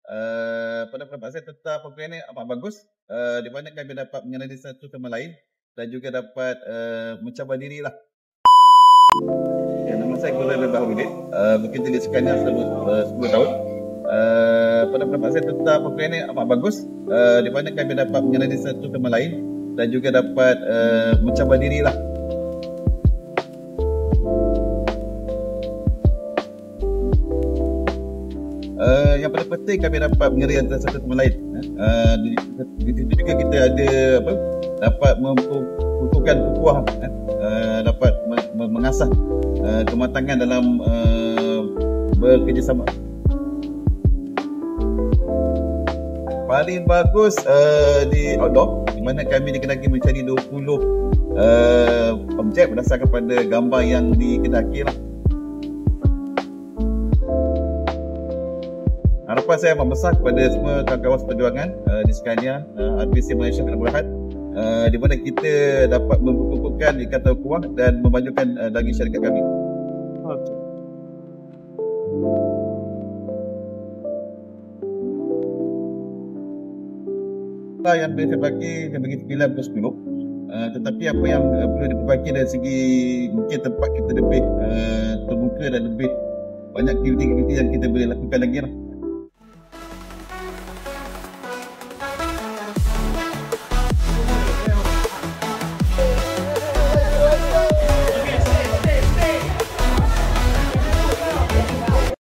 Pada pendapat saya tentang program ini amat bagus, di mana kami dapat mengenali satu sama lain dan juga dapat mencabar diri lah. Ya, nama saya Gula Baharudin, bekerja di Sukanya selama 10 tahun. Pada pendapat saya tentang program ini amat bagus, di mana kami dapat mengenali satu sama lain dan juga dapat mencabar diri lah. Yang paling penting kami dapat mengenali antara satu sama lain. Di situ juga kita ada dapat mempunyai ukuah, dapat mengasah kematangan dalam bekerjasama. Paling bagus di outdoor, di mana kami dikendaki mencari 20 objek berdasarkan pada gambar yang dikendaki lah. Harapan saya amat besar kepada semua kawan-kawan seperjuangan di sekalian RBC Malaysia Kena Berhad, di mana kita dapat membukukan ikatan ukuah dan memajukan lagi syarikat kami. Yang boleh saya bagi 9/10. Tetapi apa yang perlu diperbaiki dari segi mungkin tempat kita lebih terbuka dan lebih banyak aktiviti-aktiviti yang kita boleh lakukan lagi lah.